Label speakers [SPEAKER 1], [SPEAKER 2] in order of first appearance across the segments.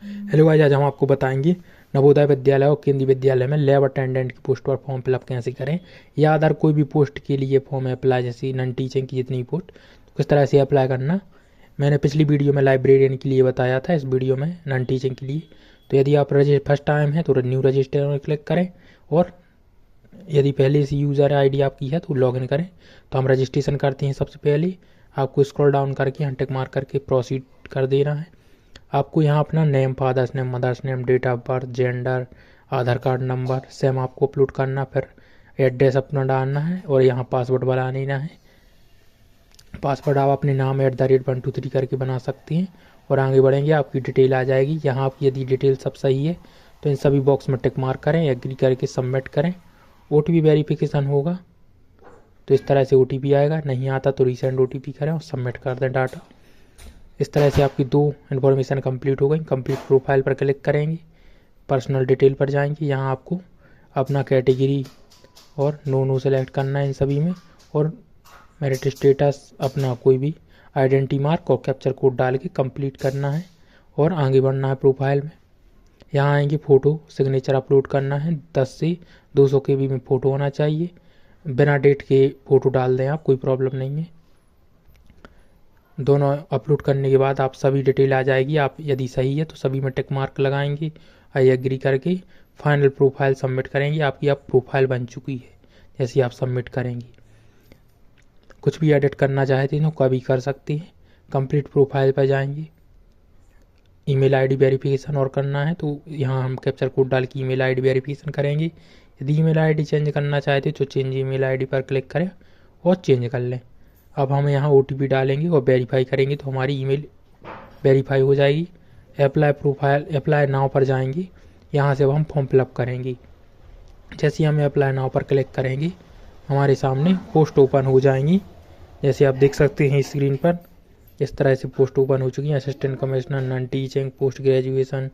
[SPEAKER 1] Hello guys, आज हम आपको बताएंगे नवोदय विद्यालय और केंद्रीय विद्यालय में लैब अटेंडेंट की पोस्ट पर फॉर्म फिलअप कैसे करें या अदर कोई भी पोस्ट के लिए फॉर्म अप्लाई, जैसे नॉन टीचिंग की जितनी पोस्ट, तो किस तरह से अप्लाई करना। मैंने पिछली वीडियो में लाइब्रेरियन के लिए बताया था, इस वीडियो में नॉन टीचिंग के लिए। तो यदि आप फर्स्ट टाइम है तो न्यू रजिस्टर में क्लिक करें, और यदि पहले से यूज़र आईडी आपकी है तो लॉग इन करें। तो हम रजिस्ट्रेशन करते हैं। सबसे पहले आपको स्क्रॉल डाउन करके यहाँ टिक मार्क करके प्रोसीड कर देना है। आपको यहाँ अपना name, father's name, mother's name, date of birth, gender, Aadhaar card number, same आपको अपलोड करना, फिर एड्रेस अपना डालना है और यहाँ पासवर्ड बना लेना है। पासवर्ड आप अपने नाम @123 करके बना सकते हैं और आगे बढ़ेंगे आपकी डिटेल आ जाएगी। यहाँ आपकी यदि डिटेल सब सही है तो इन सभी बॉक्स में टिक मार्क करें, एग्री करके सबमिट करें। OTP वेरिफिकेशन होगा तो इस तरह से OTP आएगा, नहीं आता तो रीसेंड OTP करें और सबमिट कर दें डाटा। इस तरह से आपकी 2 इन्फॉर्मेशन कंप्लीट हो गई। कंप्लीट प्रोफाइल पर क्लिक करेंगे, पर्सनल डिटेल पर जाएंगे, यहाँ आपको अपना कैटेगरी और नो सेलेक्ट करना है इन सभी में, और मेरिट स्टेटस अपना कोई भी आइडेंटिटी मार्क और कैप्चर कोड डाल के कंप्लीट करना है और आगे बढ़ना है प्रोफाइल में। यहाँ आएंगे, फ़ोटो सिग्नेचर अपलोड करना है, 10 से 200 KB में फ़ोटो होना चाहिए। बिना डेट के फ़ोटो डाल दें आप, कोई प्रॉब्लम नहीं है। दोनों अपलोड करने के बाद आप सभी डिटेल आ जाएगी। आप यदि सही है तो सभी में टिक मार्क लगाएंगे, आई एग्री करके फाइनल प्रोफाइल सबमिट करेंगे। आपकी अब प्रोफाइल बन चुकी है। जैसे आप सबमिट करेंगे, कुछ भी एडिट करना चाहते हैं तो कभी कर सकते हैं। कंप्लीट प्रोफाइल पर जाएंगे, ईमेल आईडी वेरिफिकेशन और करना है तो यहाँ हम कैप्चर कोड डाल के ईमेल आईडी वेरिफिकेशन करेंगे। यदि ईमेल आईडी चेंज करना चाहते तो चेंज ईमेल आईडी पर क्लिक करें और चेंज कर लें। अब हम यहाँ OTP डालेंगे और वेरीफाई करेंगे तो हमारी ईमेल वेरीफाई हो जाएगी। अप्लाई नाउ पर जाएंगे, यहाँ से अब हम फॉर्म फिलअप करेंगे। जैसे हम अप्लाई नाउ पर क्लिक करेंगे हमारे सामने पोस्ट ओपन हो जाएंगी। जैसे आप देख सकते हैं स्क्रीन पर, इस तरह से पोस्ट ओपन हो चुकी है। Assistant commissioner, non teaching, post graduation,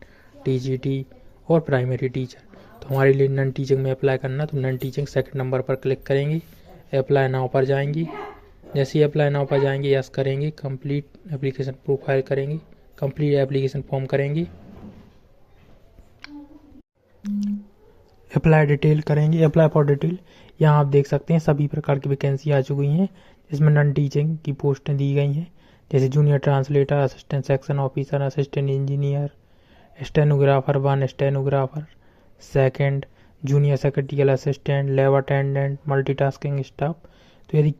[SPEAKER 1] TGT और प्राइमरी टीचर। तो हमारे लिए नॉन टीचिंग में अप्लाई करना, तो नॉन टीचिंग सेकंड नंबर पर क्लिक करेंगे, अप्लाई नाउ पर जाएंगे। जैसे ही अप्लाई नाउ पर जाएंगे, यस करेंगे, कंप्लीट एप्लीकेशन प्रोफाइल करेंगे, कंप्लीट एप्लीकेशन फॉर्म करेंगे, अप्लाई डिटेल करेंगे, अप्लाई फॉर डिटेल। यहाँ आप देख सकते हैं सभी प्रकार की वैकेंसी आ चुकी हैं, जिसमें नॉन टीचिंग की पोस्टें दी गई हैं, जैसे junior translator, assistant section officer, assistant engineer, stenographer 1, stenographer 2, junior secretarial assistant, lab attendant, multitasking staff. तो यदि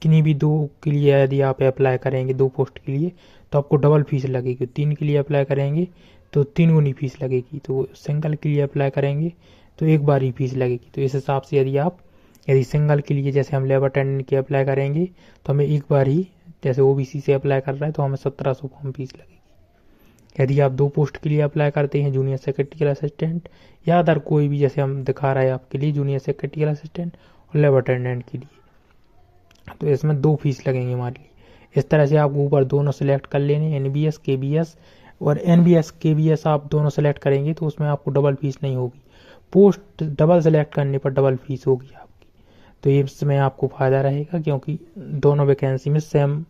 [SPEAKER 1] किन्हीं भी 2 के लिए यदि आप अप्लाई करेंगे 2 पोस्ट के लिए तो आपको डबल फीस लगेगी। 3 के लिए अप्लाई करेंगे तो 3 गुनी फीस लगेगी। तो सिंगल के लिए अप्लाई करेंगे तो एक बार ही फीस लगेगी। तो इस हिसाब से यदि सिंगल के लिए जैसे हम लेबर अटेंडेंट की अप्लाई करेंगे तो हमें एक बार ही, जैसे OBC से अप्लाई कर रहा है तो हमें 1700 फॉर्म फीस लगेगी। यदि आप 2 पोस्ट के लिए अप्लाई करते हैं, जूनियर सेक्रेटरियल असिस्टेंट या अदर कोई भी, जैसे हम दिखा रहे हैं आपके लिए जूनियर सेक्रेटरियल असिस्टेंट और लेबर अटेंडेंट के लिए, तो इसमें 2 फीस लगेंगे हमारे लिए। इस तरह से आपको ऊपर दोनों सेलेक्ट कर लेने, NBS KBS, और NBS KBS आप दोनों सेलेक्ट करेंगे तो उसमें आपको डबल फीस नहीं होगी। पोस्ट डबल सेलेक्ट करने पर डबल फीस होगी आपकी। तो ये इसमें आपको फ़ायदा रहेगा क्योंकि दोनों वैकेंसी में सेम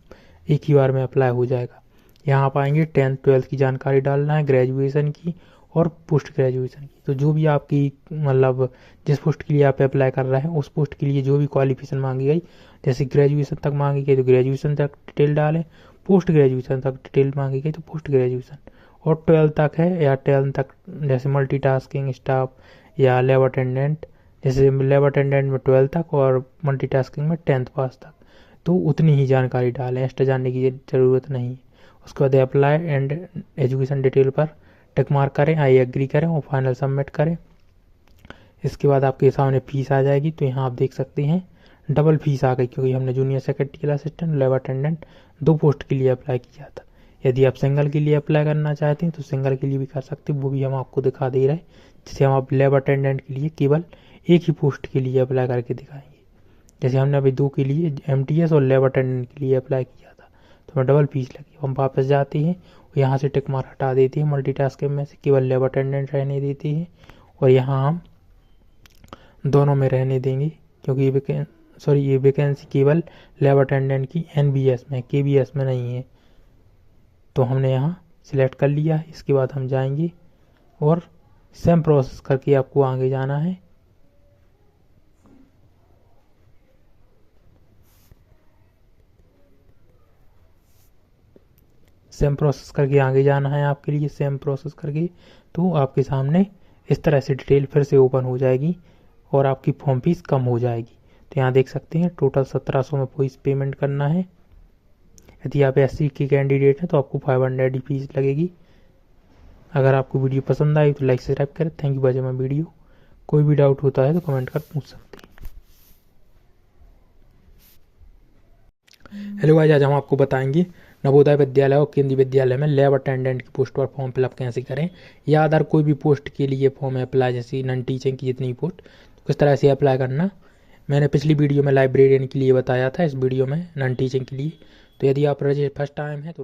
[SPEAKER 1] एक ही बार में अप्लाई हो जाएगा। यहाँ आप आएंगे, 10th 12th की जानकारी डालना है, ग्रेजुएशन की और पोस्ट ग्रेजुएशन की। तो जो भी आपकी मतलब जिस पोस्ट के लिए आप अप्लाई कर रहे हैं उस पोस्ट के लिए जो भी क्वालिफिकेशन मांगी गई, जैसे ग्रेजुएशन तक मांगी गई तो ग्रेजुएशन तक डिटेल डालें, पोस्ट ग्रेजुएशन तक डिटेल मांगी गई तो पोस्ट ग्रेजुएशन, और 12th तक है या 10th तक, जैसे मल्टीटास्किंग स्टाफ या लैब अटेंडेंट, जैसे लैब अटेंडेंट में 12th तक और मल्टीटास्किंग में 10th पास तक, तो उतनी ही जानकारी डालें, एक्स्ट्रा जानने की ज़रूरत नहीं। उसके बाद अप्लाई एंड एजुकेशन डिटेल पर टिक मार्क करें, आई एग्री करें और फाइनल सबमिट करें। इसके बाद आपके सामने फीस आ जाएगी। तो यहाँ आप देख सकते हैं डबल फीस आ गई क्योंकि हमने junior secretarial assistant, lab attendant 2 post के लिए अप्लाई किया था। यदि आप सिंगल के लिए अप्लाई करना चाहते हैं तो सिंगल के लिए भी कर सकते हैं, वो भी हम आपको दिखा दे रहे हैं। जैसे हम आप लैब अटेंडेंट के लिए केवल एक ही पोस्ट के लिए अप्लाई करके दिखाएंगे। जैसे हमने अभी 2 के लिए MTS और लैब अटेंडेंट के लिए अप्लाई किया था तो हमें डबल फीस लगी। हम वापस जाते हैं, यहाँ से टिक मार्क हटा देते हैं, मल्टीटास्किंग में से केवल लैब अटेंडेंट रहने देते हैं और यहाँ हम दोनों में रहने देंगे क्योंकि ये वैकेंसी केवल लैब अटेंडेंट की NBS में, KBS में नहीं है। तो हमने यहाँ सिलेक्ट कर लिया है। इसके बाद हम जाएंगे और सेम प्रोसेस करके आपको आगे जाना है। सेम प्रोसेस करके आगे जाना है आपके लिए। सेम प्रोसेस करके तो आपके सामने इस तरह से डिटेल फिर से ओपन हो जाएगी और आपकी फॉर्म फीस कम हो जाएगी। तो यहाँ देख सकते हैं टोटल 1700 में फीस पेमेंट करना है। यदि आप SC के कैंडिडेट हैं तो आपको 500 ही फीस लगेगी। अगर आपको वीडियो पसंद आई तो लाइक सब्सक्राइब करें। Thank you bye my video. कोई भी डाउट होता है तो कमेंट कर पूछ सकते हैं। हेलो गाइस, आज हम आपको बताएंगे नवोदय विद्यालय और केंद्रीय विद्यालय में लैब अटेंडेंट की पोस्ट पर फॉर्म फिलअप कैसे करें, या अदर कोई भी पोस्ट के लिए फॉर्म अप्लाई, जैसे नॉन टीचिंग की जितनी पोस्ट, तो किस तरह से अप्लाई करना। मैंने पिछली वीडियो में लाइब्रेरियन के लिए बताया था, इस वीडियो में नॉन टीचिंग के लिए। तो यदि आप फर्स्ट टाइम है तो